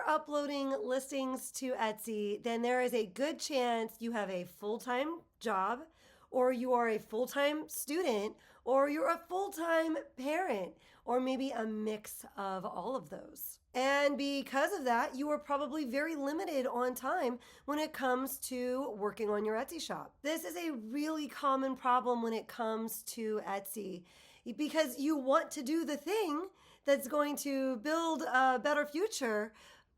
uploading listings to Etsy, then there is a good chance you have a full-time job, or you are a full-time student, or you're a full-time parent, or maybe a mix of all of those. And because of that, you are probably very limited on time when it comes to working on your Etsy shop. This is a really common problem when it comes to Etsy, because you want to do the thing that's going to build a better future,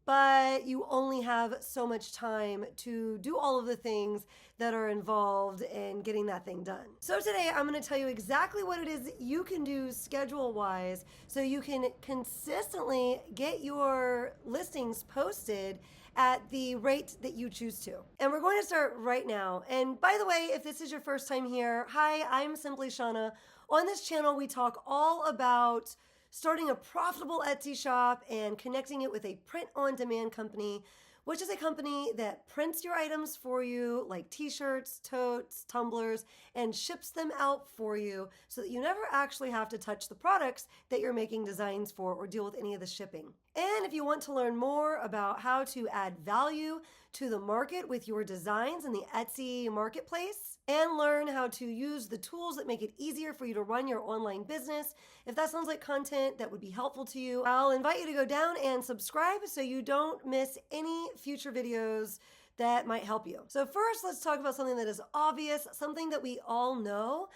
but you only have so much time to do all of the things that are involved in getting that thing done. So today I'm going to tell you exactly what it is you can do schedule-wise so you can consistently get your listings posted at the rate that you choose to. And we're going to start right now. And by the way, if this is your first time here, hi, I'm Simply Shauna. On this channel, we talk all about starting a profitable Etsy shop and connecting it with a print-on-demand company, which is a company that prints your items for you, like t-shirts, totes, tumblers, and ships them out for you so that you never actually have to touch the products that you're making designs for or deal with any of the shipping. And if you want to learn more about how to add value to the market with your designs in the Etsy marketplace and learn how to use the tools that make it easier for you to run your online business, if that sounds like content that would be helpful to you, I'll invite you to go down and subscribe so you don't miss any future videos that might help you. So first, let's talk about something that is obvious, something that we all know,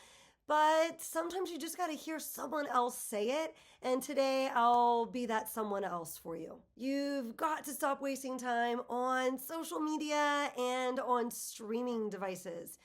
but sometimes you just got to hear someone else say it, and today I'll be that someone else for you. You've got to stop wasting time on social media and on streaming devices.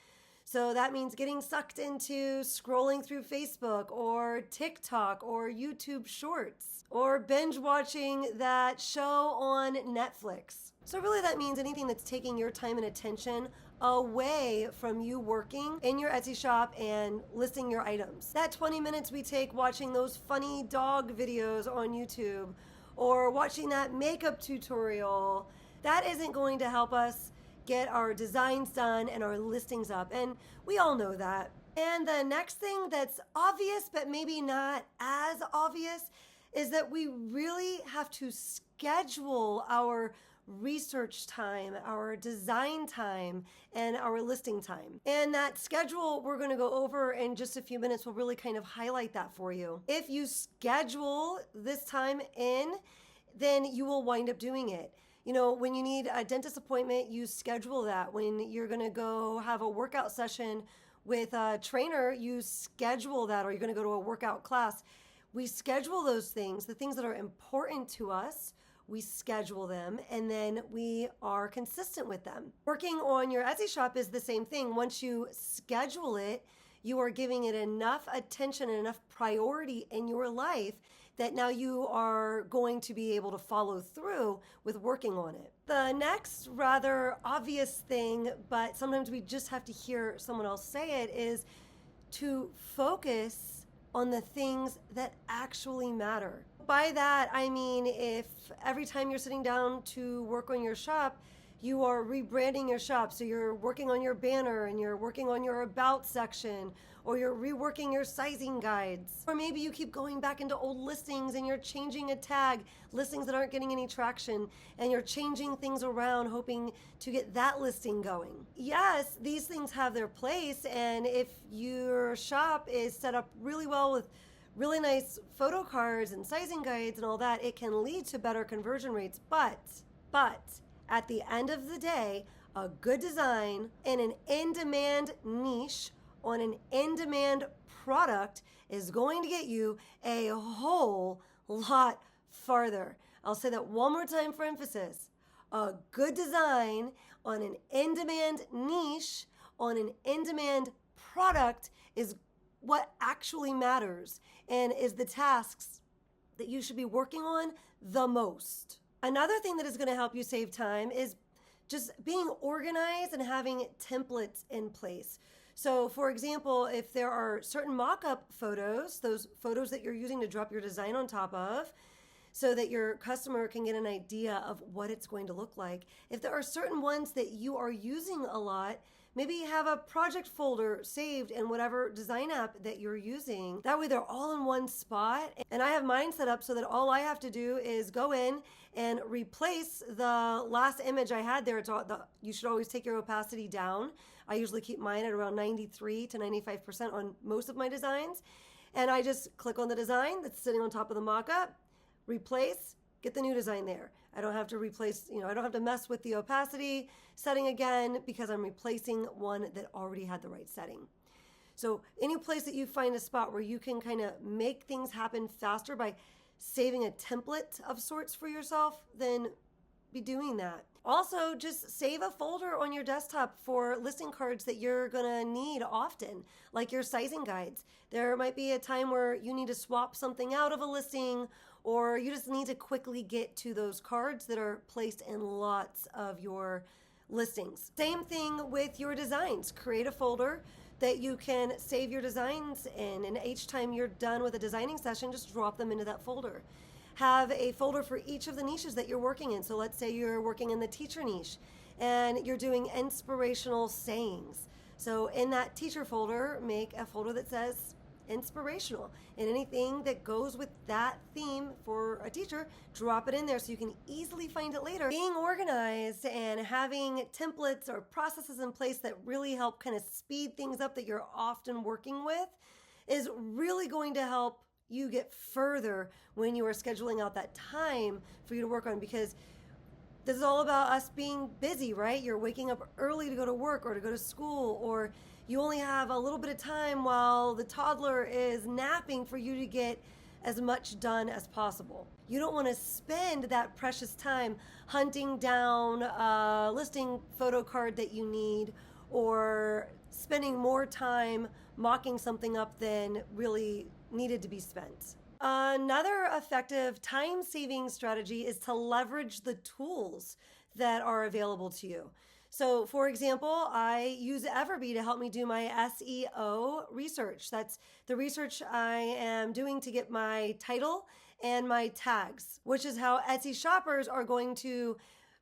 So that means getting sucked into scrolling through Facebook or TikTok or YouTube Shorts or binge watching that show on Netflix. So really that means anything that's taking your time and attention away from you working in your Etsy shop and listing your items. That 20 minutes we take watching those funny dog videos on YouTube or watching that makeup tutorial, that isn't going to help us get our designs done and our listings up. And we all know that. And the next thing that's obvious, but maybe not as obvious, is that we really have to schedule our research time, our design time, and our listing time. And that schedule we're going to go over in just a few minutes will really kind of highlight that for you. If you schedule this time in, then you will wind up doing it. You know, when you need a dentist appointment, you schedule that. When you're going to go have a workout session with a trainer, you schedule that, or you're going to go to a workout class. We schedule those things, the things that are important to us, we schedule them, and then we are consistent with them. Working on your Etsy shop is the same thing. Once you schedule it, you are giving it enough attention and enough priority in your life that now you are going to be able to follow through with working on it. The next rather obvious thing, but sometimes we just have to hear someone else say it, is to focus on the things that actually matter. By that, I mean if every time you're sitting down to work on your shop, you are rebranding your shop. So you're working on your banner and you're working on your about section, or you're reworking your sizing guides. Or maybe you keep going back into old listings and you're changing a tag, listings that aren't getting any traction, and you're changing things around hoping to get that listing going. Yes, these things have their place, and if your shop is set up really well with really nice photo cards and sizing guides and all that, it can lead to better conversion rates. But at the end of the day, a good design in an in-demand niche on an in-demand product is going to get you a whole lot farther. I'll say that one more time for emphasis. A good design on an in-demand niche on an in-demand product is what actually matters and is the tasks that you should be working on the most. Another thing that is going to help you save time is just being organized and having templates in place. So for example, if there are certain mock-up photos, those photos that you're using to drop your design on top of, so that your customer can get an idea of what it's going to look like. If there are certain ones that you are using a lot, maybe you have a project folder saved in whatever design app that you're using. That way they're all in one spot. And I have mine set up so that all I have to do is go in and replace the last image I had there. You should always take your opacity down. I usually keep mine at around 93 to 95% on most of my designs. And I just click on the design that's sitting on top of the mock-up, replace, get the new design there. I don't have to replace, I don't have to mess with the opacity setting again because I'm replacing one that already had the right setting. So any place that you find a spot where you can kind of make things happen faster by saving a template of sorts for yourself, then be doing that. Also, just save a folder on your desktop for listing cards that you're gonna need often, like your sizing guides. There might be a time where you need to swap something out of a listing, or you just need to quickly get to those cards that are placed in lots of your listings. Same thing with your designs. Create a folder that you can save your designs in, and each time you're done with a designing session, just drop them into that folder. Have a folder for each of the niches that you're working in. So let's say you're working in the teacher niche and you're doing inspirational sayings. So in that teacher folder, make a folder that says inspirational, and anything that goes with that theme for a teacher, drop it in there so you can easily find it later. Being organized and having templates or processes in place that really help kind of speed things up that you're often working with is really going to help you get further when you are scheduling out that time for you to work on, because this is all about us being busy, right? You're waking up early to go to work or to go to school, or you only have a little bit of time while the toddler is napping for you to get as much done as possible. You don't want to spend that precious time hunting down a listing photo card that you need, or spending more time mocking something up than really needed to be spent. Another effective time-saving strategy is to leverage the tools that are available to you. So for example, I use Everbee to help me do my SEO research. That's the research I am doing to get my title and my tags, which is how Etsy shoppers are going to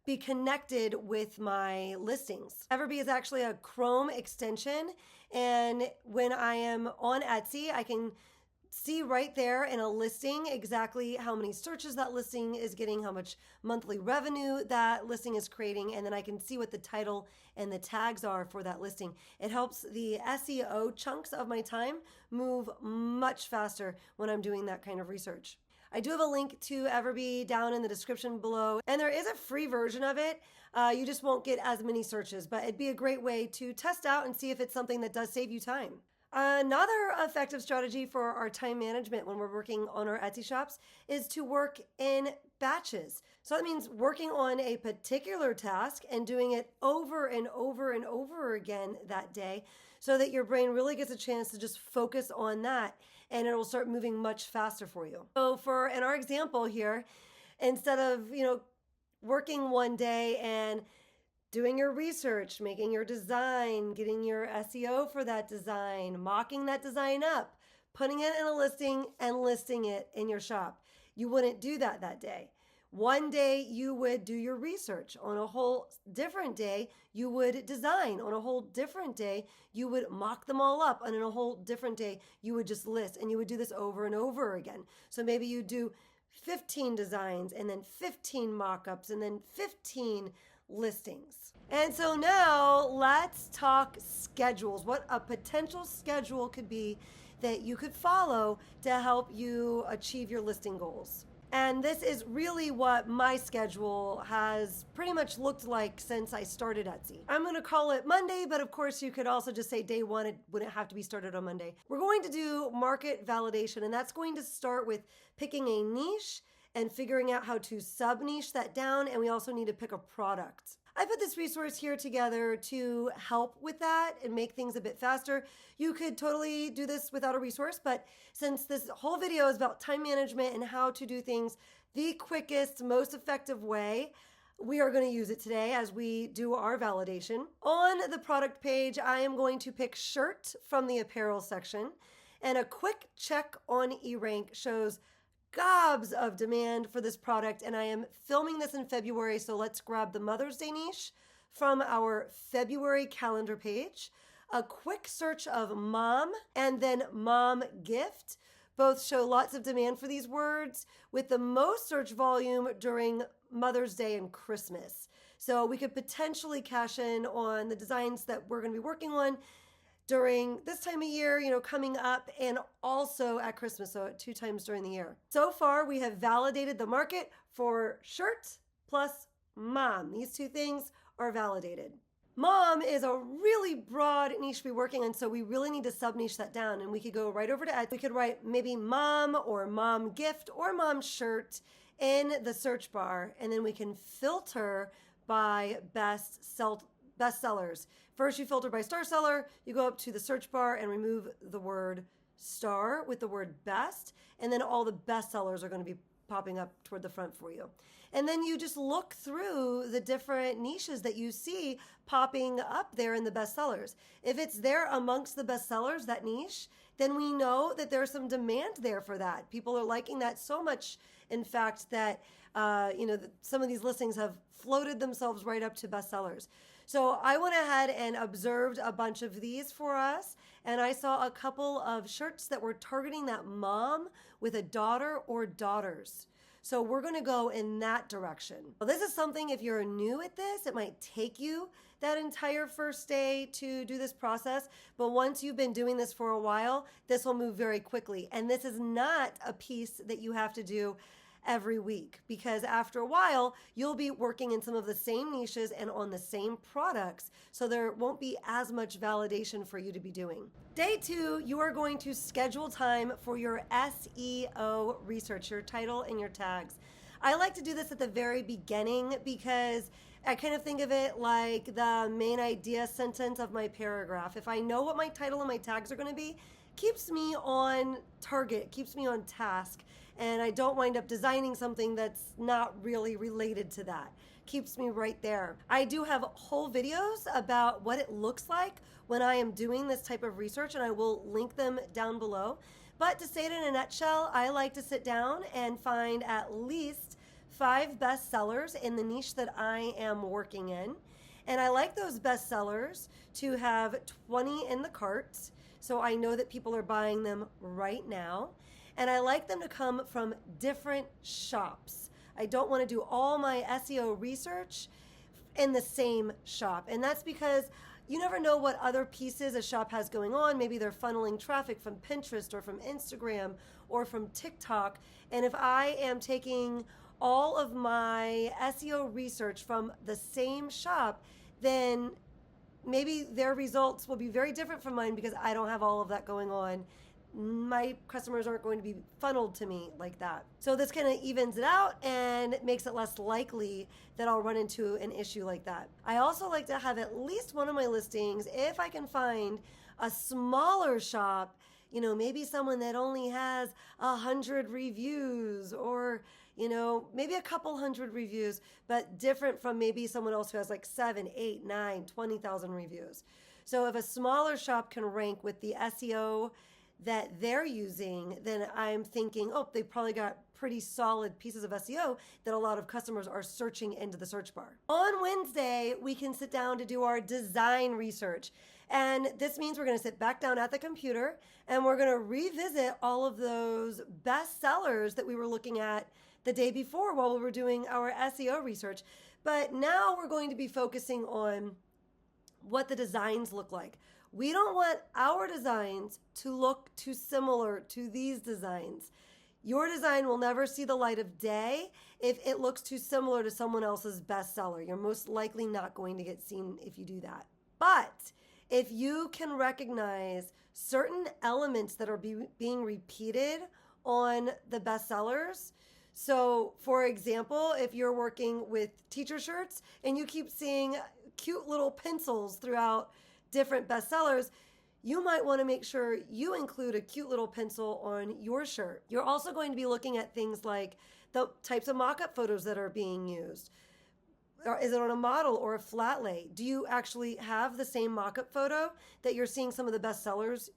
be connected with my listings. Everbee is actually a Chrome extension, and when I am on Etsy, I can see right there in a listing exactly how many searches that listing is getting, how much monthly revenue that listing is creating, and then I can see what the title and the tags are for that listing. It helps the SEO chunks of my time move much faster when I'm doing that kind of research. I do have a link to Everbee down in the description below, and there is a free version of it. You just won't get as many searches, but it'd be a great way to test out and see if it's something that does save you time. Another effective strategy for our time management when we're working on our Etsy shops is to work in batches. So that means working on a particular task and doing it over and over and over again that day, so that your brain really gets a chance to just focus on that, and it will start moving much faster for you. So in our example here, instead of, working one day and doing your research, making your design, getting your SEO for that design, mocking that design up, putting it in a listing and listing it in your shop, you wouldn't do that day. One day you would do your research. On a whole different day, you would design. On a whole different day, you would mock them all up. And on a whole different day, you would just list. And you would do this over and over again. So maybe you do 15 designs and then 15 mock-ups and then 15 listings. And so now let's talk schedules. What a potential schedule could be that you could follow to help you achieve your listing goals. And this is really what my schedule has pretty much looked like since I started Etsy. I'm going to call it Monday, but of course you could also just say day one. It wouldn't have to be started on Monday. We're going to do market validation, and that's going to start with picking a niche and figuring out how to sub-niche that down, and we also need to pick a product. I put this resource here together to help with that and make things a bit faster. You could totally do this without a resource, but since this whole video is about time management and how to do things the quickest, most effective way, we are going to use it today as we do our validation. On the product page, I am going to pick shirt from the apparel section, and a quick check on eRank shows gobs of demand for this product, and I am filming this in February, so let's grab the Mother's Day niche from our February calendar page. A quick search of mom and then mom gift both show lots of demand for these words, with the most search volume during Mother's Day and Christmas. So we could potentially cash in on the designs that we're going to be working on during this time of year, coming up, and also at Christmas, so 2 times during the year. So far, we have validated the market for shirt plus mom. These 2 things are validated. Mom is a really broad niche to be working on, so we really need to sub-niche that down. And we could go right over to Etsy. We could write maybe mom or mom gift or mom shirt in the search bar, and then we can filter by best sellers. First, you filter by star seller, you go up to the search bar and remove the word star with the word best, and then all the best sellers are going to be popping up toward the front for you. And then you just look through the different niches that you see popping up there in the bestsellers. If it's there amongst the bestsellers, that niche, then we know that there's some demand there for that. People are liking that so much, in fact, that some of these listings have floated themselves right up to bestsellers. So I went ahead and observed a bunch of these for us, and I saw a couple of shirts that were targeting that mom with a daughter or daughters. So we're going to go in that direction. Well, this is something, if you're new at this, it might take you that entire first day to do this process. But once you've been doing this for a while, this will move very quickly. And this is not a piece that you have to do every week, because after a while, you'll be working in some of the same niches and on the same products. So there won't be as much validation for you to be doing. Day 2, you are going to schedule time for your SEO research, your title and your tags. I like to do this at the very beginning because I kind of think of it like the main idea sentence of my paragraph. If I know what my title and my tags are going to be, keeps me on target, keeps me on task, and I don't wind up designing something that's not really related to that. Keeps me right there. I do have whole videos about what it looks like when I am doing this type of research, and I will link them down below. But to say it in a nutshell, I like to sit down and find at least 5 bestsellers in the niche that I am working in. And I like those bestsellers to have 20 in the cart, so I know that people are buying them right now. And I like them to come from different shops. I don't want to do all my SEO research in the same shop. And that's because you never know what other pieces a shop has going on. Maybe they're funneling traffic from Pinterest or from Instagram or from TikTok. And if I am taking all of my SEO research from the same shop, then maybe their results will be very different from mine because I don't have all of that going on. My customers aren't going to be funneled to me like that. So this kind of evens it out and makes it less likely that I'll run into an issue like that. I also like to have at least one of my listings, if I can find a smaller shop, maybe someone that only has 100 reviews, or maybe a couple hundred reviews, but different from maybe someone else who has like 7, 8, 9, 20,000 reviews. So if a smaller shop can rank with the SEO that they're using, then I'm thinking, they probably got pretty solid pieces of SEO that a lot of customers are searching into the search bar. On Wednesday, we can sit down to do our design research. And this means we're going to sit back down at the computer and we're going to revisit all of those best sellers that we were looking at the day before while we were doing our SEO research. But now we're going to be focusing on what the designs look like. We don't want our designs to look too similar to these designs. Your design will never see the light of day if it looks too similar to someone else's bestseller. You're most likely not going to get seen if you do that. But if you can recognize certain elements that are being repeated on the bestsellers, so for example, if you're working with teacher shirts and you keep seeing cute little pencils throughout different bestsellers, you might want to make sure you include a cute little pencil on your shirt. You're also going to be looking at things like the types of mock-up photos that are being used. Or is it on a model or a flat lay? Do you actually have the same mock-up photo that you're seeing some of the bestsellers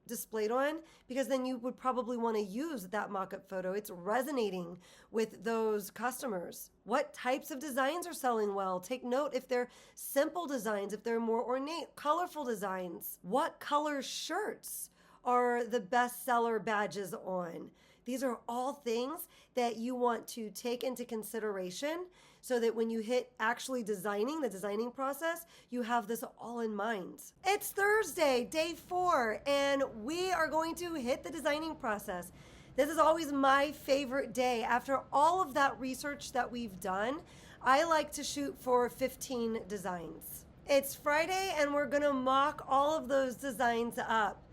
displayed on, because then you would probably want to use that mock-up photo. It's resonating with those customers. What types of designs are selling well? Take note if they're simple designs, if they're more ornate, colorful designs. What color shirts are the bestseller badges on? These are all things that you want to take into consideration so that when you hit actually designing, the designing process, you have this all in mind. It's Thursday, day 4, and we are going to hit the designing process. This is always my favorite day. After all of that research that we've done, I like to shoot for 15 designs. It's Friday, and we're gonna mock all of those designs up.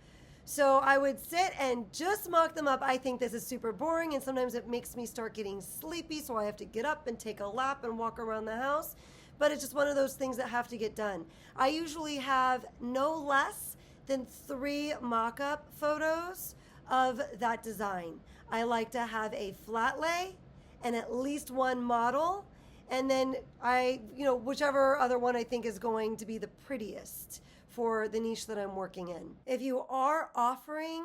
So I would sit and just mock them up. I think this is super boring, and sometimes it makes me start getting sleepy, so I have to get up and take a lap and walk around the house. But it's just one of those things that have to get done. I usually have no less than 3 mock-up photos of that design. I like to have a flat lay and at least 1 model, and then whichever other one I think is going to be the prettiest for the niche that I'm working in. If you are offering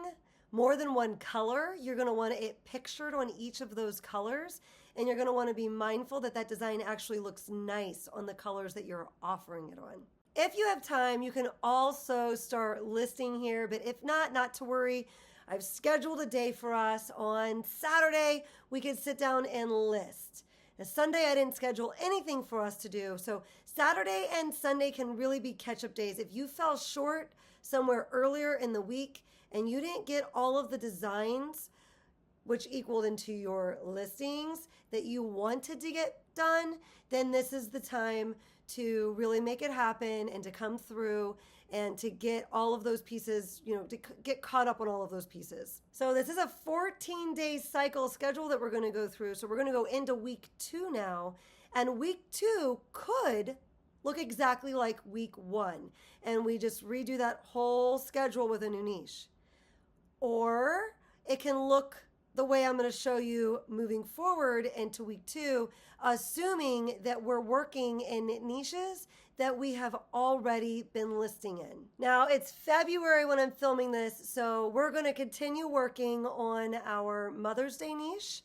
more than 1 color, you're gonna want it pictured on each of those colors, and you're gonna wanna be mindful that that design actually looks nice on the colors that you're offering it on. If you have time, you can also start listing here, but if not, not to worry. I've scheduled a day for us. On Saturday, we could sit down and list. Now, Sunday, I didn't schedule anything for us to do, so Saturday and Sunday can really be catch-up days. If you fell short somewhere earlier in the week and you didn't get all of the designs, which equaled into your listings that you wanted to get done, then this is the time to really make it happen and to come through and to get all of those pieces, to get caught up on all of those pieces. So this is a 14-day cycle schedule that we're gonna go through. So we're gonna go into week 2 now, and week 2 could look exactly like week 1, and we just redo that whole schedule with a new niche. Or it can look the way I'm gonna show you moving forward into week 2, assuming that we're working in niches that we have already been listing in. Now, it's February when I'm filming this, so we're gonna continue working on our Mother's Day niche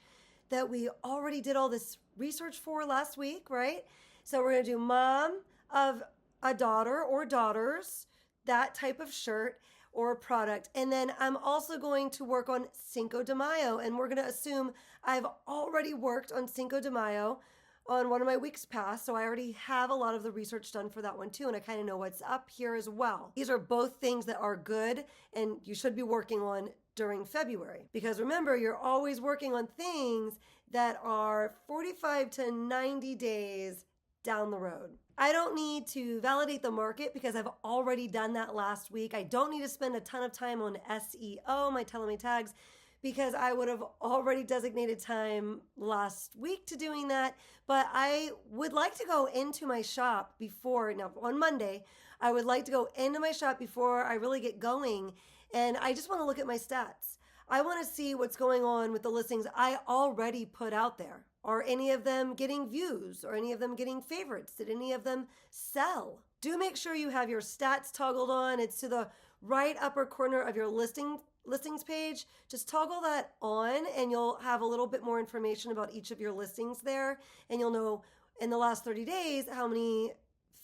that we already did all this research for last week, right? So we're gonna do mom of a daughter or daughters, that type of shirt or product. And then I'm also going to work on Cinco de Mayo, and we're gonna assume I've already worked on Cinco de Mayo on one of my weeks past, so I already have a lot of the research done for that one too, and I kind of know what's up here as well. These are both things that are good and you should be working on during February, because remember, you're always working on things that are 45 to 90 days down the road. I don't need to validate the market because I've already done that last week. I don't need to spend a ton of time on SEO, my Tell Me Tags, because I would have already designated time last week to doing that. But I would like to go into my shop before, now on Monday, I would like to go into my shop before I really get going. And I just want to look at my stats. I want to see what's going on with the listings I already put out there. Are any of them getting views? Or any of them getting favorites? Did any of them sell? Do make sure you have your stats toggled on. It's to the right upper corner of your listings page. Just toggle that on and you'll have a little bit more information about each of your listings there. And you'll know in the last 30 days how many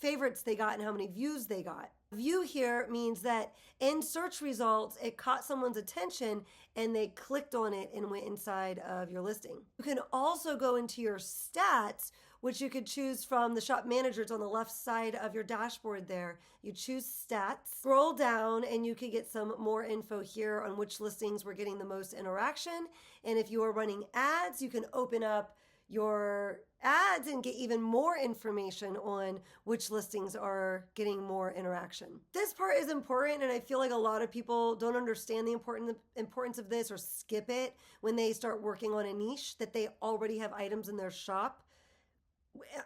favorites they got and how many views they got. View here means that in search results, it caught someone's attention and they clicked on it and went inside of your listing. You can also go into your stats, which you could choose from the shop manager. It's on the left side of your dashboard there. You choose stats, scroll down, and you can get some more info here on which listings were getting the most interaction. And if you are running ads, you can open up your ads and get even more information on which listings are getting more interaction. This part is important, and I feel like a lot of people don't understand the importance of this or skip it when they start working on a niche that they already have items in their shop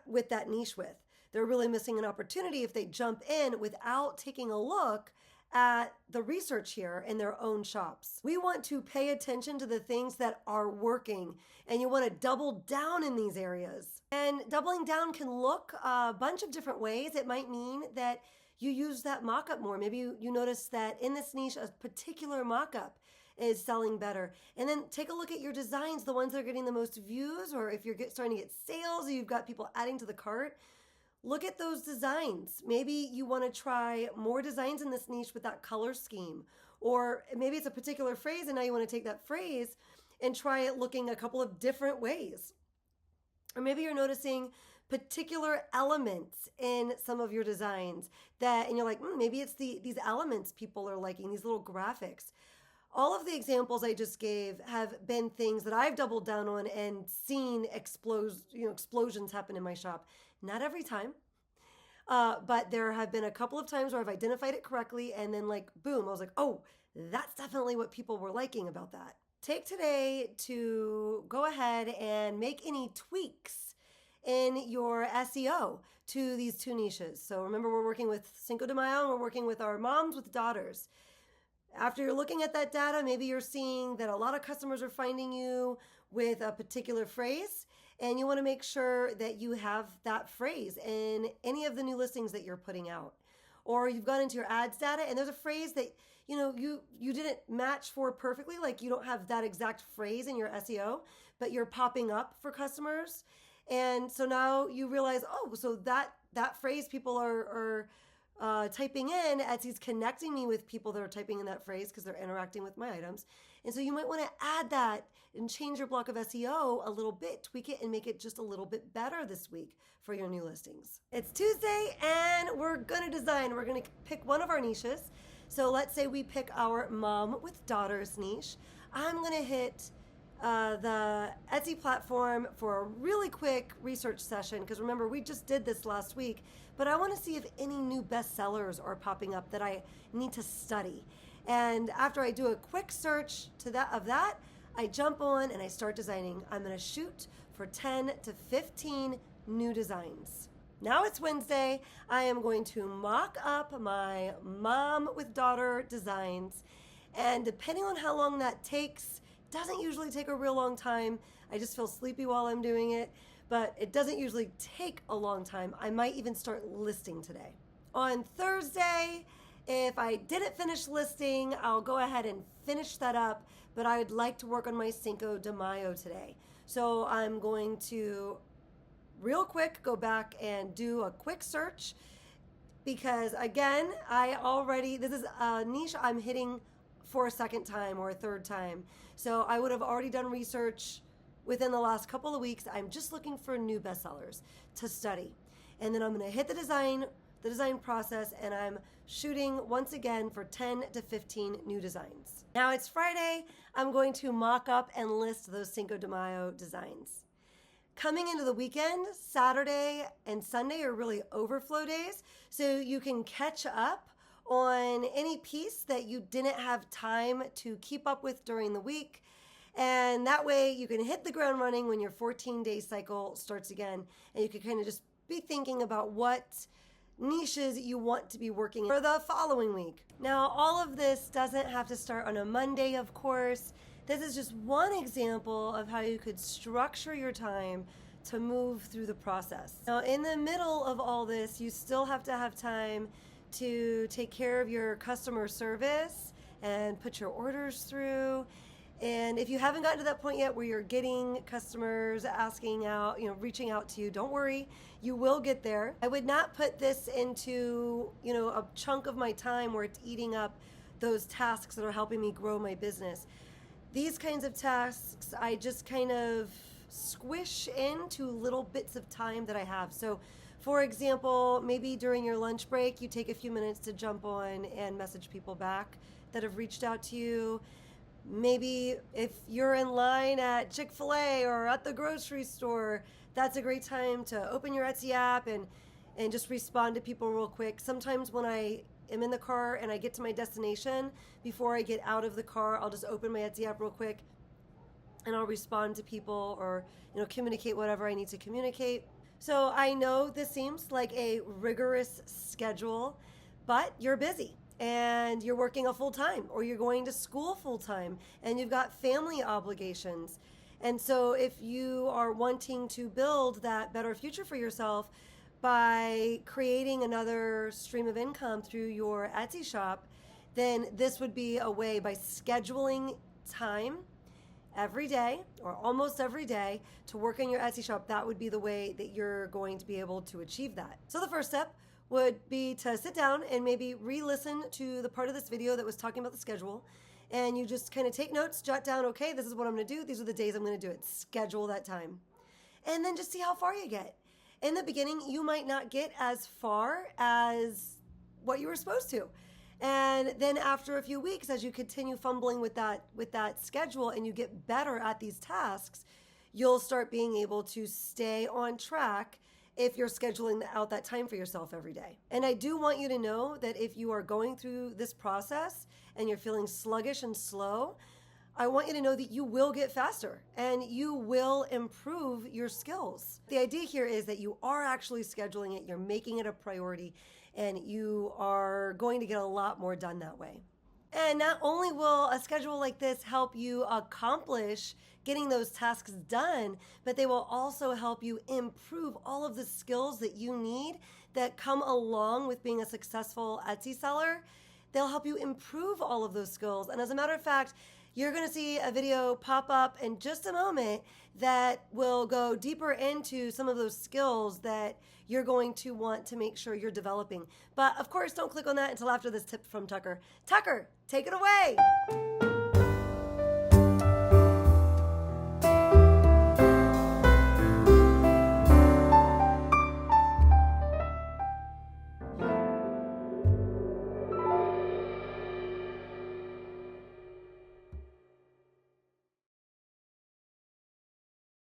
with that niche with. They're really missing an opportunity if they jump in without taking a look at the research here in their own shops. We want to pay attention to the things that are working, and you want to double down in these areas. And doubling down can look a bunch of different ways. It might mean that you use that mock-up more. Maybe you notice that in this niche, a particular mock-up is selling better. And then take a look at your designs, the ones that are getting the most views, or if you're starting to get sales, or you've got people adding to the cart. Look at those designs. Maybe you want to try more designs in this niche with that color scheme. Or maybe it's a particular phrase and now you want to take that phrase and try it looking a couple of different ways. Or maybe you're noticing particular elements in some of your designs and you're like, maybe it's these elements people are liking, these little graphics. All of the examples I just gave have been things that I've doubled down on and seen explosions happen in my shop. Not every time, but there have been a couple of times where I've identified it correctly and then like, boom, I was like, oh, that's definitely what people were liking about that. Take today to go ahead and make any tweaks in your SEO to these two niches. So remember, we're working with Cinco de Mayo and we're working with our moms with daughters. After you're looking at that data, maybe you're seeing that a lot of customers are finding you with a particular phrase, and you want to make sure that you have that phrase in any of the new listings that you're putting out. Or you've gone into your ads data and there's a phrase that you didn't match for perfectly, like you don't have that exact phrase in your SEO, but you're popping up for customers. And so now you realize, oh, so that phrase people are typing in, Etsy's connecting me with people that are typing in that phrase because they're interacting with my items. And so you might want to add that and change your block of SEO a little bit, tweak it and make it just a little bit better this week for your new listings. It's Tuesday and we're going to design. We're going to pick one of our niches. So let's say we pick our mom with daughters niche. I'm going to hit the Etsy platform for a really quick research session because remember, we just did this last week, but I want to see if any new bestsellers are popping up that I need to study. And after I do a quick search of that, I jump on and I start designing. I'm going to shoot for 10 to 15 new designs. Now it's Wednesday. I am going to mock up my mom with daughter designs. And depending on how long that takes, doesn't usually take a real long time. I just feel sleepy while I'm doing it, but it doesn't usually take a long time. I might even start listing today. On Thursday, if I didn't finish listing, I'll go ahead and finish that up, but I would like to work on my Cinco de Mayo today. So I'm going to real quick go back and do a quick search because again, this is a niche I'm hitting for a second time or a third time. So I would have already done research within the last couple of weeks. I'm just looking for new bestsellers to study. And then I'm going to hit the design process and I'm shooting once again for 10 to 15 new designs. Now it's Friday. I'm going to mock up and list those Cinco de Mayo designs. Coming into the weekend, Saturday and Sunday are really overflow days, so you can catch up on any piece that you didn't have time to keep up with during the week. And that way you can hit the ground running when your 14-day cycle starts again. And you can kind of just be thinking about what niches you want to be working for the following week. Now, all of this doesn't have to start on a Monday, of course. This is just one example of how you could structure your time to move through the process. Now, in the middle of all this, you still have to have time to take care of your customer service and put your orders through. And if you haven't gotten to that point yet where you're getting customers asking out, reaching out to you, don't worry, you will get there. I would not put this into, a chunk of my time where it's eating up those tasks that are helping me grow my business. These kinds of tasks, I just kind of squish into little bits of time that I have. So for example, maybe during your lunch break, you take a few minutes to jump on and message people back that have reached out to you. Maybe if you're in line at Chick-fil-A or at the grocery store, that's a great time to open your Etsy app and just respond to people real quick. Sometimes when I am in the car and I get to my destination, before I get out of the car, I'll just open my Etsy app real quick and I'll respond to people or communicate whatever I need to communicate. So I know this seems like a rigorous schedule, but you're busy and you're working a full time or you're going to school full time and you've got family obligations. And so if you are wanting to build that better future for yourself by creating another stream of income through your Etsy shop, then this would be a way by scheduling time every day or almost every day to work in your Etsy shop. That would be the way that you're going to be able to achieve that. So the first step would be to sit down and maybe re-listen to the part of this video that was talking about the schedule, and you just kind of take notes, jot down, okay, this is what I'm going to do, these are the days I'm going to do it, schedule that time, and then just see how far you get. In the beginning, you might not get as far as what you were supposed to. And then after a few weeks, as you continue fumbling with that schedule and you get better at these tasks, you'll start being able to stay on track if you're scheduling out that time for yourself every day. And I do want you to know that if you are going through this process and you're feeling sluggish and slow, I want you to know that you will get faster and you will improve your skills. The idea here is that you are actually scheduling it, you're making it a priority, and you are going to get a lot more done that way. And not only will a schedule like this help you accomplish getting those tasks done, but they will also help you improve all of the skills that you need that come along with being a successful Etsy seller. They'll help you improve all of those skills. And as a matter of fact, you're going to see a video pop up in just a moment that will go deeper into some of those skills that you're going to want to make sure you're developing. But of course, don't click on that until after this tip from Tucker. Tucker, take it away.